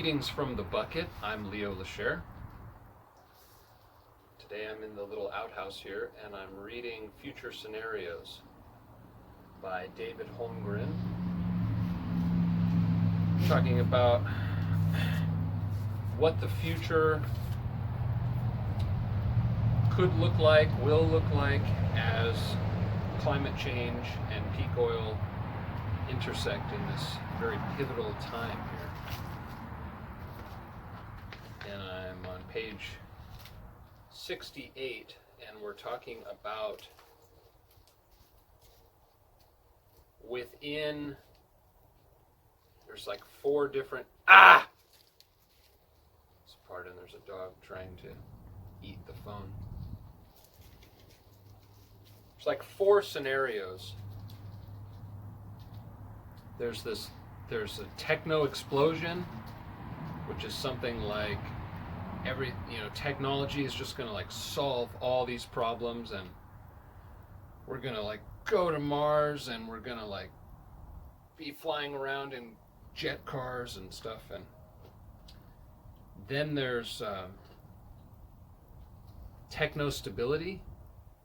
Greetings from the bucket. I'm Leo Lashare. Today I'm in the little outhouse here and I'm reading Future Scenarios by David Holmgren. Talking about what the future could look like, will look like as climate change and peak oil intersect in this very pivotal time here. And I'm on page 68, and we're talking about there's like 4 different, pardon, there's a dog trying to eat the phone. There's like 4 scenarios. There's a techno explosion, which is something like technology is just going to like solve all these problems, and we're going to like go to Mars, and we're going to like be flying around in jet cars and stuff. And then there's techno stability,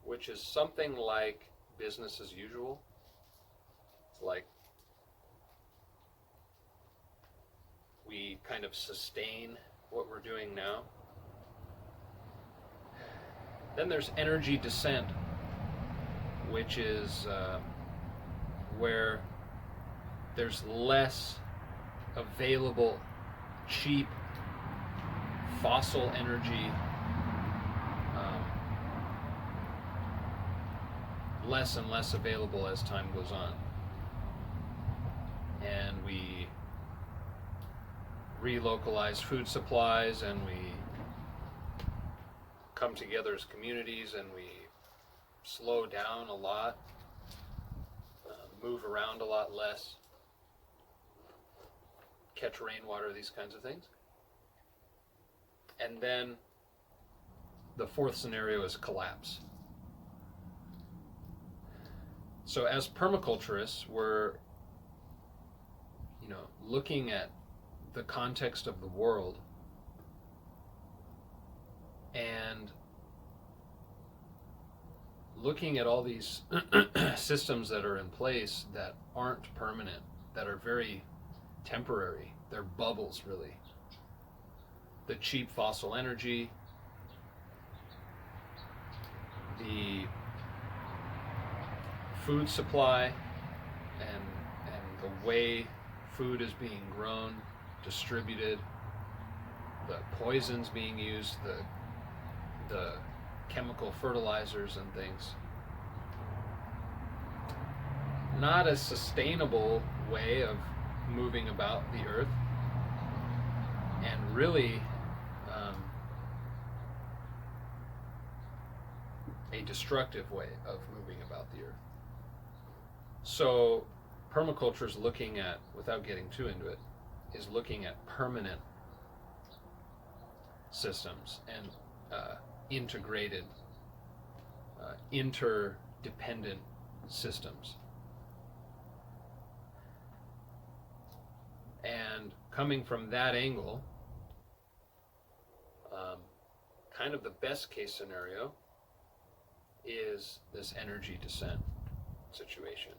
which is something like business as usual. It's like we kind of sustain what we're doing now. Then there's energy descent, which is where there's less available cheap fossil energy, less and less available as time goes on. And we relocalize food supplies, and we come together as communities, and we slow down a lot, move around a lot less, catch rainwater, these kinds of things. And then the 4th scenario is collapse. So as permaculturists, we're looking at the context of the world and looking at all these systems that are in place that aren't permanent, that are very temporary. They're bubbles, really. The cheap fossil energy, the food supply, and the way food is being grown, distributed, the poisons being used, the chemical fertilizers and things. Not a sustainable way of moving about the earth, and really a destructive way of moving about the earth. So permaculture is looking at, without getting too into it, is looking at permanent systems and integrated, interdependent systems. And coming from that angle, kind of the best case scenario is this energy descent situation.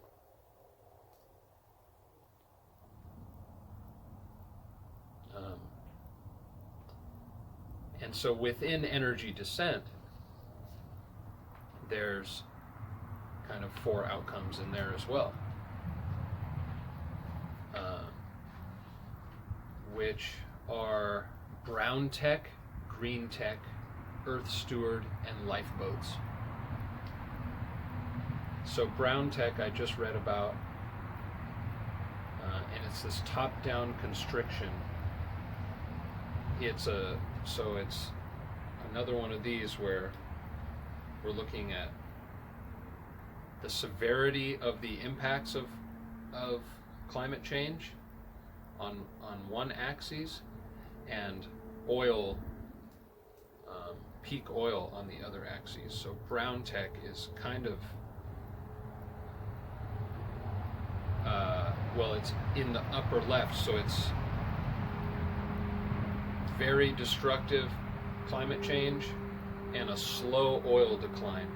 And so within energy descent, there's kind of 4 outcomes in there as well, which are brown tech, green tech, earth steward, and lifeboats. So brown tech I just read about, and it's this top-down constriction. It's another one of these where we're looking at the severity of the impacts of climate change on one axis, and oil, peak oil on the other axis. So brown tech is kind of it's in the upper left, so it's very destructive climate change and a slow oil decline.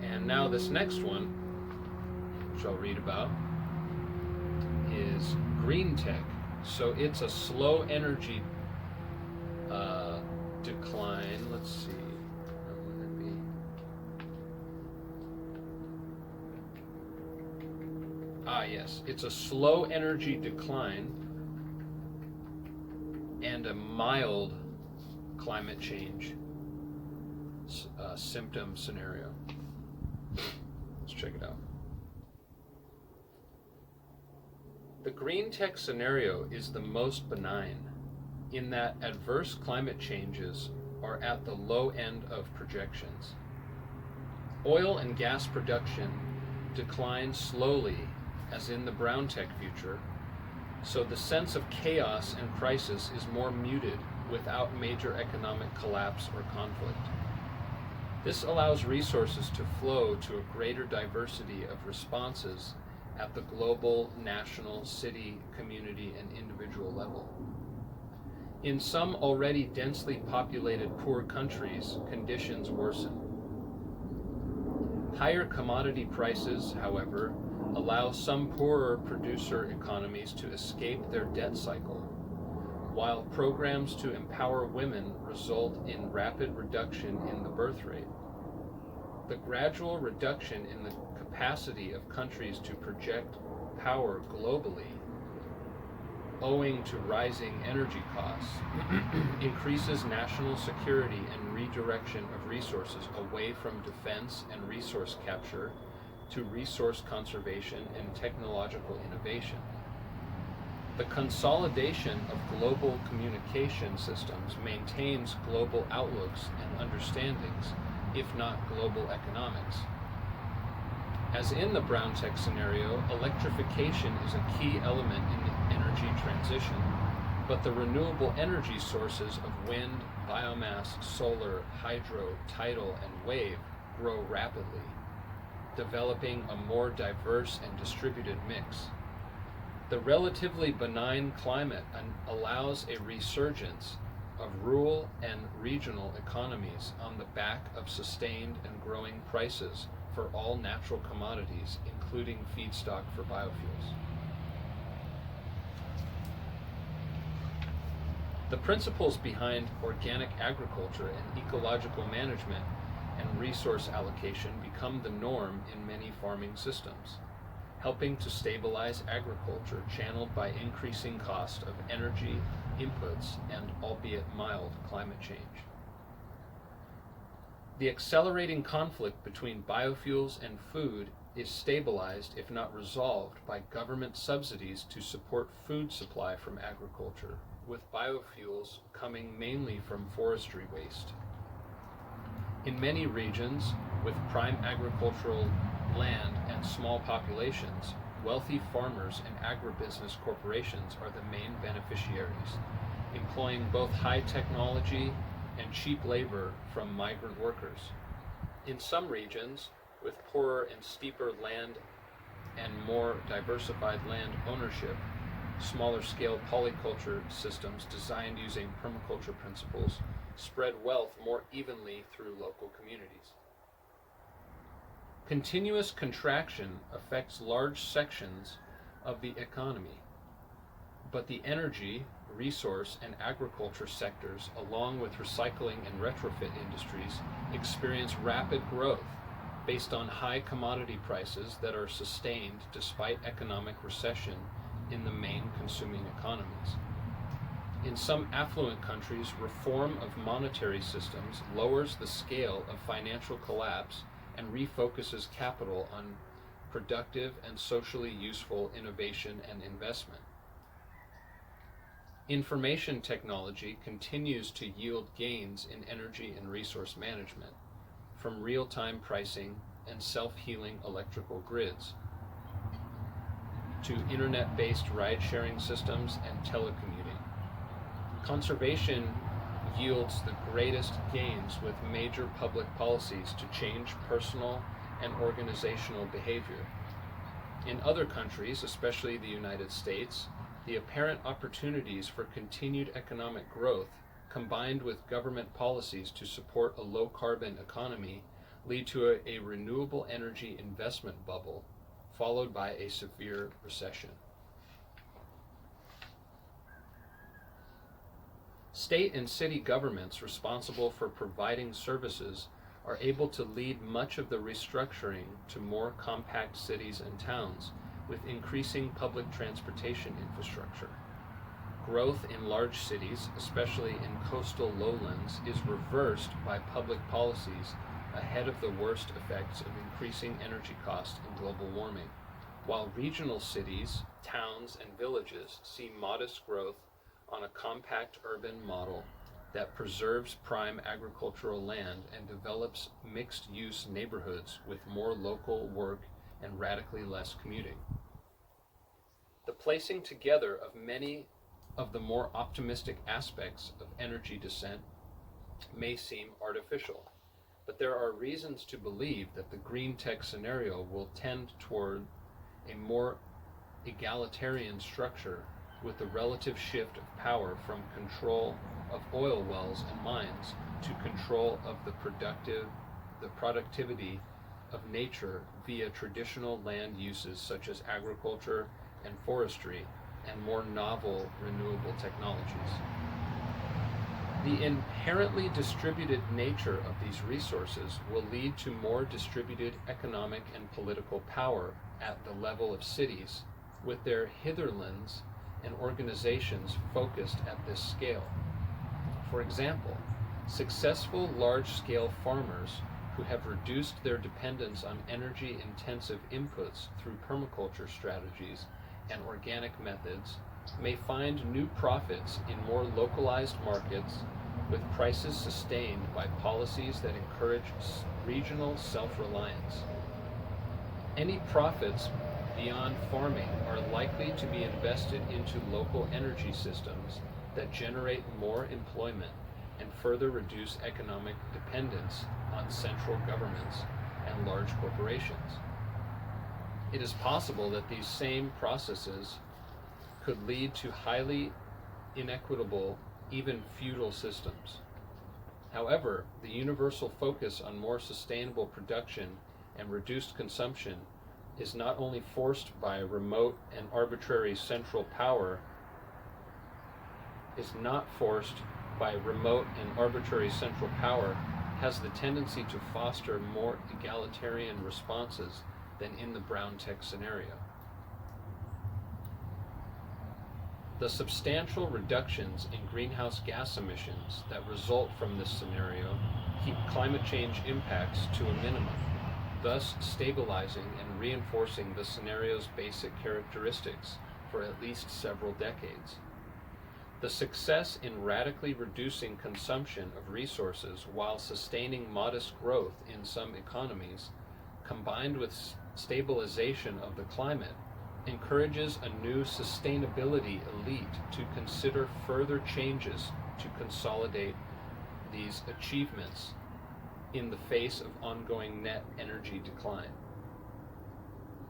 And now this next one, which I'll read about, is green tech. So it's a slow energy decline. Let's see. What would it be? Yes. It's a slow energy decline and a mild climate change symptom scenario. Let's check it out. The green tech scenario is the most benign in that adverse climate changes are at the low end of projections. Oil and gas production declines slowly, as in the brown tech future, so the sense of chaos and crisis is more muted without major economic collapse or conflict. This allows resources to flow to a greater diversity of responses at the global, national, city, community, and individual level. In some already densely populated poor countries, conditions worsen. Higher commodity prices, however, allow some poorer producer economies to escape their debt cycle, while programs to empower women result in rapid reduction in the birth rate. The gradual reduction in the capacity of countries to project power globally, owing to rising energy costs, increases national security and redirection of resources away from defense and resource capture to resource conservation and technological innovation. The consolidation of global communication systems maintains global outlooks and understandings, if not global economics. As in the brown tech scenario, electrification is a key element in the energy transition, but the renewable energy sources of wind, biomass, solar, hydro, tidal, and wave grow rapidly, developing a more diverse and distributed mix. The relatively benign climate allows a resurgence of rural and regional economies on the back of sustained and growing prices for all natural commodities, including feedstock for biofuels. The principles behind organic agriculture and ecological management and resource allocation become the norm in many farming systems, helping to stabilize agriculture channeled by increasing cost of energy, inputs, and albeit mild climate change. The accelerating conflict between biofuels and food is stabilized, if not resolved, by government subsidies to support food supply from agriculture, with biofuels coming mainly from forestry waste. In many regions, with prime agricultural land and small populations, wealthy farmers and agribusiness corporations are the main beneficiaries, employing both high technology and cheap labor from migrant workers. In some regions, with poorer and steeper land and more diversified land ownership, smaller scale polyculture systems designed using permaculture principles spread wealth more evenly through local communities. Continuous contraction affects large sections of the economy, but the energy, resource, and agriculture sectors, along with recycling and retrofit industries, experience rapid growth based on high commodity prices that are sustained despite economic recession in the main consuming economies. In some affluent countries, reform of monetary systems lowers the scale of financial collapse and refocuses capital on productive and socially useful innovation and investment. Information technology continues to yield gains in energy and resource management, from real-time pricing and self-healing electrical grids, to internet-based ride-sharing systems and telecommuting. Conservation yields the greatest gains with major public policies to change personal and organizational behavior. In other countries, especially the United States, the apparent opportunities for continued economic growth, combined with government policies to support a low-carbon economy, lead to a renewable energy investment bubble, followed by a severe recession. State and city governments responsible for providing services are able to lead much of the restructuring to more compact cities and towns with increasing public transportation infrastructure. Growth in large cities, especially in coastal lowlands, is reversed by public policies ahead of the worst effects of increasing energy costs and global warming, while regional cities, towns, and villages see modest growth on a compact urban model that preserves prime agricultural land and develops mixed-use neighborhoods with more local work and radically less commuting. The placing together of many of the more optimistic aspects of energy descent may seem artificial, but there are reasons to believe that the green tech scenario will tend toward a more egalitarian structure with the relative shift of power from control of oil wells and mines to control of the productivity of nature via traditional land uses such as agriculture and forestry and more novel renewable technologies. The inherently distributed nature of these resources will lead to more distributed economic and political power at the level of cities, with their hitherlands and organizations focused at this scale. For example, successful large-scale farmers who have reduced their dependence on energy-intensive inputs through permaculture strategies and organic methods may find new profits in more localized markets with prices sustained by policies that encourage regional self-reliance. Any profits beyond farming are likely to be invested into local energy systems that generate more employment and further reduce economic dependence on central governments and large corporations. It is possible that these same processes could lead to highly inequitable, even feudal systems. However, the universal focus on more sustainable production and reduced consumption is not only forced by remote and arbitrary central power, has the tendency to foster more egalitarian responses than in the brown tech scenario. The substantial reductions in greenhouse gas emissions that result from this scenario keep climate change impacts to a minimum, thus stabilizing and reinforcing the scenario's basic characteristics for at least several decades. The success in radically reducing consumption of resources while sustaining modest growth in some economies, combined with stabilization of the climate, encourages a new sustainability elite to consider further changes to consolidate these achievements in the face of ongoing net energy decline.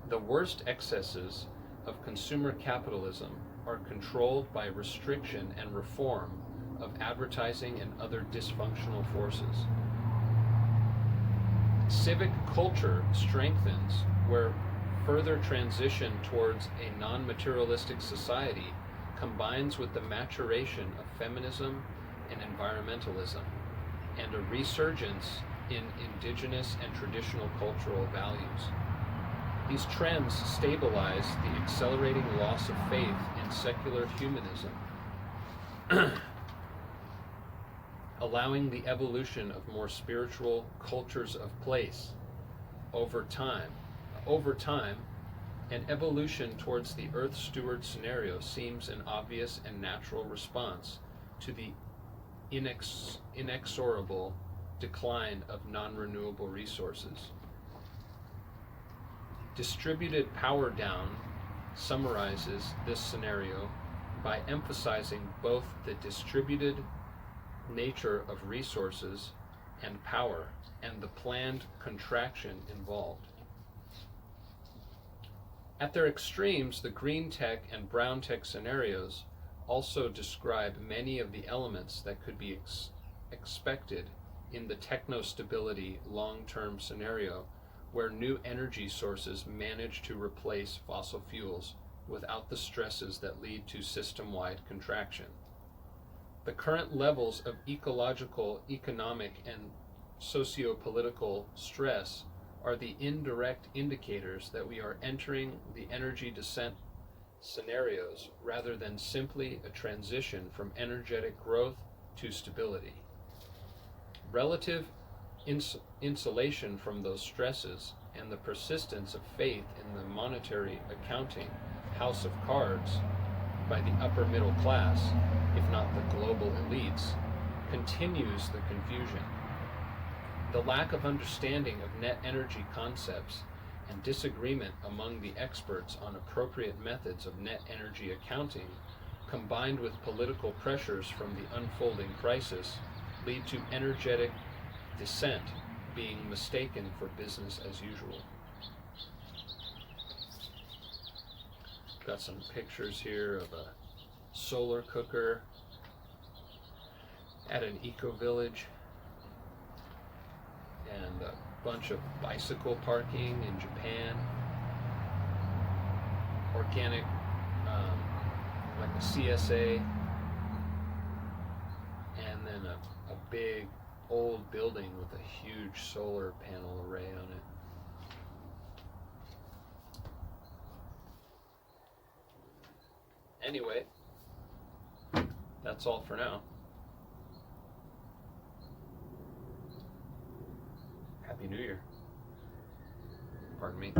The worst excesses of consumer capitalism are controlled by restriction and reform of advertising and other dysfunctional forces. Civic culture strengthens where further transition towards a non-materialistic society combines with the maturation of feminism and environmentalism, and a resurgence in indigenous and traditional cultural values. These trends stabilize the accelerating loss of faith in secular humanism, allowing the evolution of more spiritual cultures of place over time. Over time, an evolution towards the Earth Steward scenario seems an obvious and natural response to the inexorable decline of non-renewable resources. Distributed Power Down summarizes this scenario by emphasizing both the distributed nature of resources and power, and the planned contraction involved. At their extremes, the green tech and brown tech scenarios also describe many of the elements that could be expected in the techno-stability long-term scenario, where new energy sources manage to replace fossil fuels without the stresses that lead to system-wide contraction. The current levels of ecological, economic, and socio-political stress are the indirect indicators that we are entering the energy descent scenarios rather than simply a transition from energetic growth to stability. Relative insulation from those stresses and the persistence of faith in the monetary accounting house of cards by the upper middle class, if not the global elites, continues the confusion. The lack of understanding of net energy concepts and disagreement among the experts on appropriate methods of net energy accounting, combined with political pressures from the unfolding crisis, lead to energetic dissent being mistaken for business as usual. Got some pictures here of a solar cooker at an eco-village, and a bunch of bicycle parking in Japan, organic, like a CSA, and then a big old building with a huge solar panel array on it. Anyway, that's all for now. Happy New Year. Pardon me.